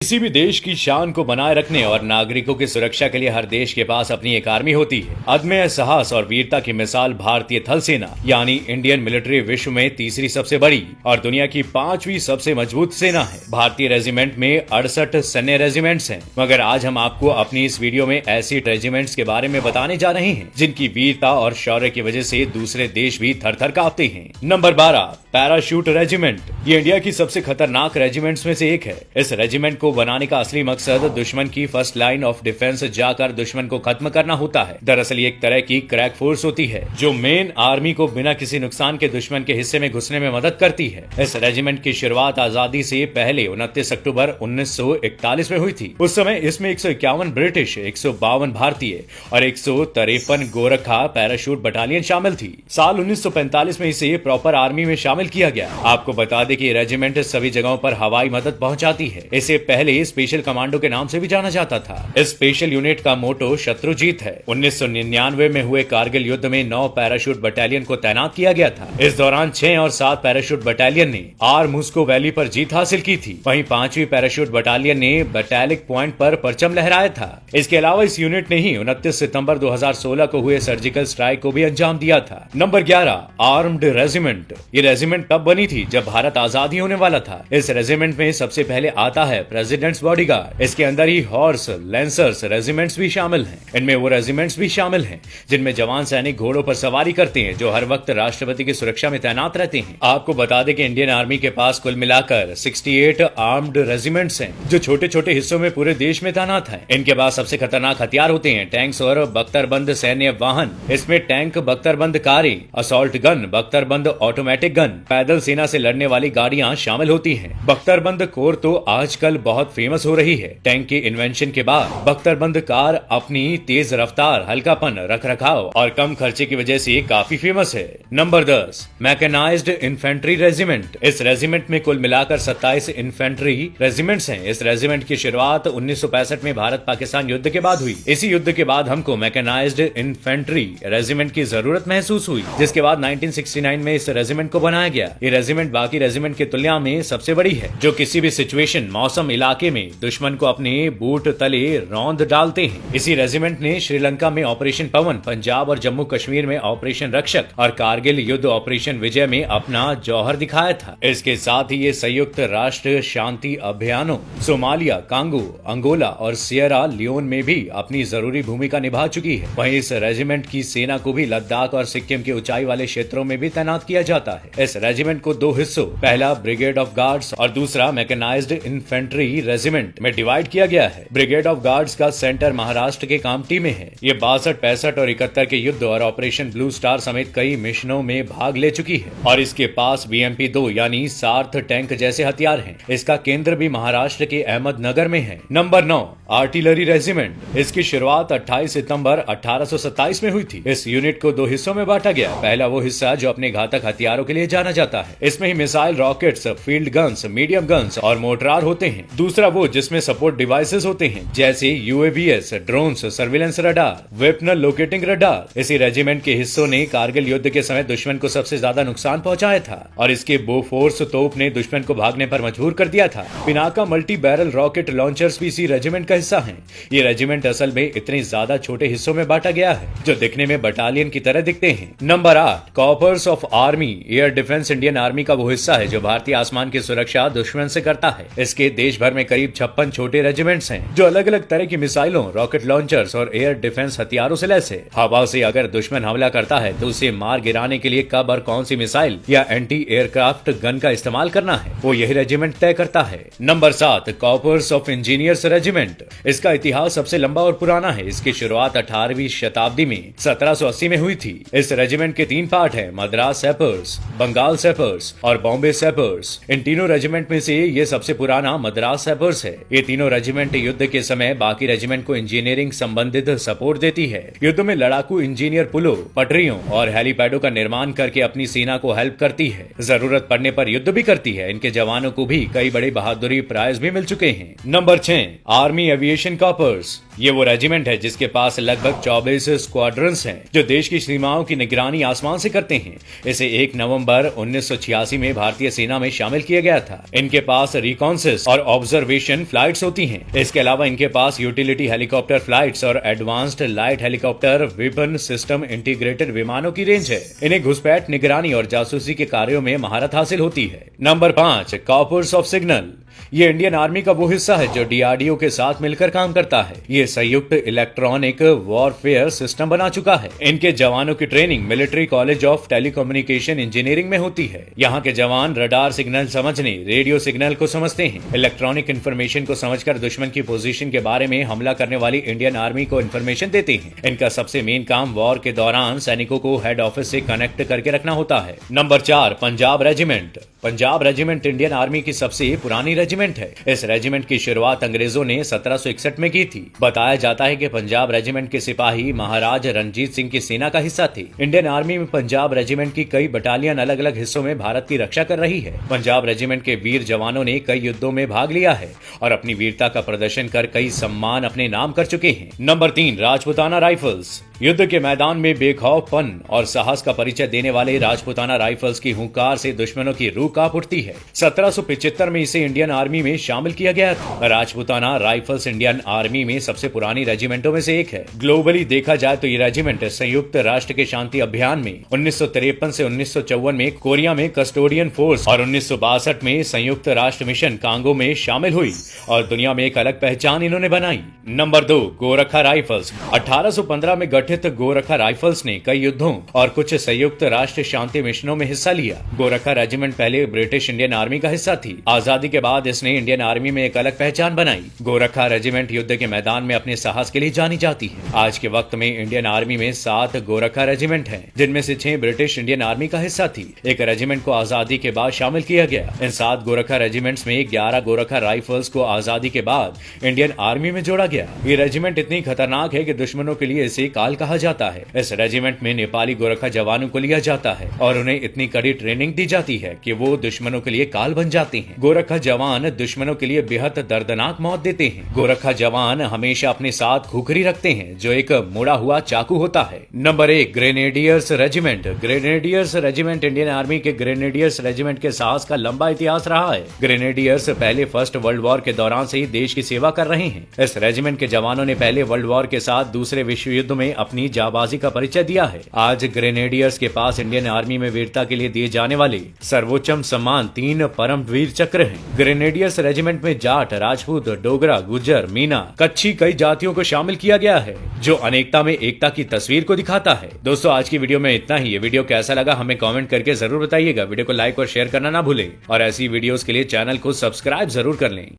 किसी भी देश की शान को बनाए रखने और नागरिकों की सुरक्षा के लिए हर देश के पास अपनी एक आर्मी होती है। अदम्य साहस और वीरता की मिसाल भारतीय थल सेना यानी इंडियन मिलिट्री विश्व में तीसरी सबसे बड़ी और दुनिया की 5वीं सबसे मजबूत सेना है। भारतीय रेजिमेंट में 68 सैन्य रेजिमेंट्स हैं, मगर आज हम आपको अपनी इस वीडियो में ऐसी रेजिमेंट्स के बारे में बताने जा रहे हैं जिनकी वीरता और शौर्य की वजह से दूसरे देश भी थर थर कांपते हैं। Number 12, parachute regiment. ये इंडिया की सबसे खतरनाक रेजिमेंट्स में से एक है। इस रेजिमेंट को बनाने का असली मकसद दुश्मन की फर्स्ट लाइन ऑफ डिफेंस जाकर दुश्मन को खत्म करना होता है। दरअसल ये एक तरह की क्रैक फोर्स होती है जो मेन आर्मी को बिना किसी नुकसान के दुश्मन के हिस्से में घुसने में मदद करती है। इस रेजिमेंट की शुरुआत आजादी से पहले 29 अक्टूबर 1941 में हुई थी। उस समय इसमें 151 ब्रिटिश, 152 भारतीय और 153 गोरखा पैराशूट बटालियन शामिल थी। साल 1945 में इसे प्रॉपर आर्मी में शामिल किया गया। आपको बता दें कि रेजिमेंट सभी जगहों पर हवाई मदद पहुंचाती है। इसे पहले स्पेशल कमांडो के नाम से भी जाना जाता था। इस स्पेशल यूनिट का मोटो शत्रु जीत है। 1999 में हुए कारगिल युद्ध में 9 पैराशूट बटालियन को तैनात किया गया था। इस दौरान 6 और 7 पैराशूट बटालियन ने आर मुस्को वैली पर जीत हासिल की थी। वहीं 5वीं पैराशूट बटालियन ने बटालिक पॉइंट पर परचम लहराया था। इसके अलावा इस यूनिट ने ही 29 सितंबर 2016 को हुए सर्जिकल स्ट्राइक को भी अंजाम दिया था। Number 11, armed regiment. ये रेजिमेंट तब बनी थी जब भारत आजादी होने वाला था। इस रेजिमेंट में सबसे पहले आता है प्रेसिडेंट्स बॉडीगार्ड। इसके अंदर ही हॉर्स, लेंसर्स रेजिमेंट्स भी शामिल हैं। इनमें वो रेजिमेंट्स भी शामिल हैं जिनमें जवान सैनिक घोड़ों पर सवारी करते हैं जो हर वक्त राष्ट्रपति की सुरक्षा में तैनात रहते हैं। आपको बता दें कि इंडियन आर्मी के पास कुल मिलाकर 68 आर्म्ड रेजिमेंट्स हैं जो छोटे छोटे हिस्सों में पूरे देश में तैनात हैं। इनके पास सबसे खतरनाक हथियार होते हैं टैंक्स और बख्तरबंद सैन्य वाहन। इसमें टैंक, बख्तरबंद कारें, असॉल्ट गन, बख्तरबंद ऑटोमेटिक गन, पैदल सेना से लड़ने वाली गाड़ियां शामिल होती हैं। बख्तरबंद कोर तो आजकल बहुत फेमस हो रही है। टैंक के इन्वेंशन के बाद बख्तरबंद कार अपनी तेज रफ्तार, हल्कापन, रखरखाव और कम खर्चे की वजह से काफी फेमस है। Number 10, mechanised infantry regiment. इस रेजिमेंट में कुल मिलाकर 27 इन्फेंट्री रेजिमेंट्स हैं। इस रेजिमेंट की शुरुआत 1965 में भारत पाकिस्तान युद्ध के बाद हुई। इसी युद्ध के बाद हमको मैकेनाइज्ड इन्फेंट्री रेजिमेंट की जरूरत महसूस हुई, जिसके बाद 1969 में इस रेजिमेंट को बनाया गया। ये रेजिमेंट बाकी रेजिमेंट की तुलना में सबसे बड़ी है, जो किसी भी सिचुएशन, मौसम, इलाके में दुश्मन को अपने बूट तले रौंद डालते हैं। इसी रेजिमेंट ने श्रीलंका में ऑपरेशन पवन, पंजाब और जम्मू कश्मीर में ऑपरेशन रक्षक और कारगिल युद्ध ऑपरेशन विजय में अपना जौहर दिखाया था। इसके साथ ही ये संयुक्त राष्ट्र शांति अभियानों सोमालिया, कांगो, अंगोला और सियरा लियोन में भी अपनी जरूरी भूमिका निभा चुकी है। वहीं इस रेजिमेंट की सेना को भी लद्दाख और सिक्किम के ऊंचाई वाले क्षेत्रों में भी तैनात किया जाता है। इस रेजिमेंट को 2 हिस्सों, पहला ब्रिगेड ऑफ गार्ड्स और दूसरा मैकेनाइज्ड इन्फेंट्री रेजिमेंट में डिवाइड किया गया है। ब्रिगेड ऑफ गार्ड्स का सेंटर महाराष्ट्र के कामठी में है। ये 62, 65 और 71 के युद्ध और ऑपरेशन ब्लू स्टार समेत कई मिशनों में भाग ले चुकी है और इसके पास BMP-2 यानी सार्थ टैंक जैसे हथियार हैं। इसका केंद्र भी महाराष्ट्र के अहमदनगर में है। Number 9, artillery regiment. इसकी शुरुआत 28 सितंबर 1827 में हुई थी। इस यूनिट को 2 हिस्सों में बांटा गया। पहला वो हिस्सा जो अपने घातक हथियारों के लिए जाना जाता है। इसमें ही missile, rockets, field guns, medium guns और मोर्टार होते हैं। दूसरा वो जिसमें सपोर्ट डिवाइसेस होते हैं जैसे UAVs, drones, surveillance radar, weapon locating radar. इसी रेजिमेंट के हिस्सों ने कारगिल युद्ध के समय दुश्मन को सबसे ज्यादा नुकसान पहुंचाया था और इसके बोफोर्स तोप ने दुश्मन को भागने पर मजबूर कर दिया था। Pinaka multi barrel rocket launchers भी इसी रेजिमेंट का हिस्सा हैं। ये रेजिमेंट असल में इतने ज्यादा छोटे हिस्सों में बांटा गया है जो दिखने में बटालियन की तरह दिखते हैं। Number 8, corps of army air defence. Indian army का वो हिस्सा है जो भारतीय आसमान की सुरक्षा दुश्मन से करता है। इसके देश भर में करीब 56 छोटे रेजिमेंट्स हैं जो अलग अलग तरह की मिसाइलों, रॉकेट लॉन्चर्स और एयर डिफेंस हथियारों से लैस है। हवा से अगर दुश्मन हमला करता है तो उसे मार गिराने के लिए कब और कौन सी मिसाइल या एंटी एयरक्राफ्ट गन का इस्तेमाल करना है वो यही रेजिमेंट तय करता है। Number 7, corps of engineers regiment. इसका इतिहास सबसे लंबा और पुराना है। इसकी शुरुआत 18वीं शताब्दी में 1780 में हुई थी। इस रेजिमेंट के 3 पार्ट है, मद्रास सैपर्स, बंगाल सैपर्स और बॉम्बे सैपर्स। इन तीनों रेजिमेंट में से ये सबसे पुराना मद्रास सैपर्स है। ये तीनों रेजिमेंट युद्ध के समय बाकी रेजिमेंट को इंजीनियरिंग संबंधित सपोर्ट देती है। युद्ध में लड़ाकू इंजीनियर पुलों, पटरियों और हेलीपैडों का निर्माण करके अपनी सेना को हेल्प करती है। जरूरत पड़ने पर युद्ध भी करती है। इनके जवानों को भी कई बड़े बहादुरी प्राइज भी मिल चुके हैं। Number 6, army aviation corps. ये वो रेजिमेंट है जिसके पास लगभग 24 स्क्वाड्रंस हैं जो देश की सीमाओं की निगरानी आसमान से करते हैं। इसे 1 नवंबर 1986 में भारतीय सेना में शामिल किया गया था। इनके पास रिकॉन्सिस और ऑब्जर्वेशन फ्लाइट्स होती हैं। इसके अलावा इनके पास यूटिलिटी हेलीकॉप्टर फ्लाइट्स और advanced light helicopter weapon system integrated विमानों की रेंज है। इन्हें घुसपैठ, निगरानी और जासूसी के कार्यों में महारत हासिल होती है। Number 5, corps of signal. ये इंडियन आर्मी का वो हिस्सा है जो डीआरडीओ के साथ मिलकर काम करता है। ये संयुक्त इलेक्ट्रॉनिक वॉरफेयर सिस्टम बना चुका है। इनके जवानों की training military college of telecommunication engineering में होती है। यहाँ के जवान रडार सिग्नल समझने, रेडियो सिग्नल को समझते हैं, इलेक्ट्रॉनिक इंफॉर्मेशन को समझकर दुश्मन की पोजीशन के बारे में हमला करने वाली इंडियन आर्मी को इंफॉर्मेशन देते हैं। इनका सबसे मेन काम वॉर के दौरान सैनिकों को हेड ऑफिस से कनेक्ट करके रखना होता है। Number 4, Punjab regiment. Punjab regiment Indian army की सबसे पुरानी रेजिमेंट है। इस रेजिमेंट की शुरुआत अंग्रेजों ने 1761 में की थी। बताया जाता है कि पंजाब रेजिमेंट के सिपाही महाराज रणजीत सिंह की सेना का हिस्सा थे। इंडियन आर्मी में पंजाब रेजिमेंट की कई बटालियन अलग अलग हिस्सों में भारत की रक्षा कर रही है। पंजाब रेजिमेंट के वीर जवानों ने कई युद्धों में भाग लिया है और अपनी वीरता का प्रदर्शन कर कई सम्मान अपने नाम कर चुके हैं। Number 3, Rajputana rifles. युद्ध के मैदान में बेखौफपन और साहस का परिचय देने वाले राजपूताना राइफल्स की हुंकार से दुश्मनों की रूह कांप उठती है। 1775 में इसे इंडियन आर्मी में शामिल किया गया था। राजपूताना राइफल्स इंडियन आर्मी में सबसे पुरानी रेजिमेंटों में से एक है। ग्लोबली देखा जाए तो ये रेजिमेंट संयुक्त राष्ट्र के शांति अभियान में 1953 से 1954 में कोरिया में कस्टोडियन फोर्स और 1962 में संयुक्त राष्ट्र मिशन कांगो में शामिल हुई और दुनिया में एक अलग पहचान इन्होंने बनाई। Number 2, Gorkha rifles. 1815 में गठित गोरखा राइफल्स ने कई युद्धों और कुछ संयुक्त राष्ट्र शांति मिशनों में हिस्सा लिया। गोरखा रेजिमेंट पहले ब्रिटिश इंडियन आर्मी का हिस्सा थी। आजादी के बाद इसने इंडियन आर्मी में एक अलग पहचान बनाई। गोरखा रेजिमेंट युद्ध के मैदान में अपने साहस के लिए जानी जाती है। आज के वक्त में इंडियन आर्मी में 7 गोरखा रेजिमेंट हैं, जिनमें से 6 ब्रिटिश इंडियन आर्मी का हिस्सा थी। एक रेजिमेंट को आजादी के बाद शामिल किया गया। इन 7 गोरखा रेजिमेंट्स में 11 गोरखा राइफल्स को आजादी के बाद इंडियन आर्मी में जोड़ा गया। ये रेजिमेंट इतनी खतरनाक है कि दुश्मनों के लिए इसे काल कहा जाता है। इस रेजिमेंट में नेपाली गोरखा जवानों को लिया जाता है और उन्हें इतनी कड़ी ट्रेनिंग दी जाती है कि वो दुश्मनों के लिए काल बन जाते हैं। गोरखा जवान दुश्मनों के लिए बेहद दर्दनाक मौत देते हैं। गोरखा जवान हमेशा अपने साथ खुखरी रखते हैं जो एक मुड़ा हुआ चाकू होता है। Number 1, grenadiers regiment. Grenadiers regiment Indian army के ग्रेनेडियर्स रेजिमेंट के साहस का लंबा इतिहास रहा है। ग्रेनेडियर्स पहले फर्स्ट वर्ल्ड वॉर के दौरान से ही देश की सेवा कर रहे हैं। इस रेजिमेंट के जवानों ने पहले वर्ल्ड वॉर के साथ दूसरे विश्व युद्ध में अपनी जाबाजी का परिचय दिया है। आज ग्रेनेडियर्स के पास इंडियन आर्मी में वीरता के लिए दिए जाने वाले सर्वोच्चम सम्मान 3 परम वीर चक्र हैं। ग्रेनेडियर्स रेजिमेंट में जाट, राजपूत, डोगरा, गुज्जर, मीना, कच्छी कई जातियों को शामिल किया गया है, जो अनेकता में एकता की तस्वीर को दिखाता है। दोस्तों, आज की वीडियो में इतना ही। ये वीडियो कैसा लगा हमें कमेंट करके जरूर बताइएगा। वीडियो को लाइक और शेयर करना ना भूलें और ऐसी वीडियोस के लिए चैनल को सब्सक्राइब जरूर कर लें।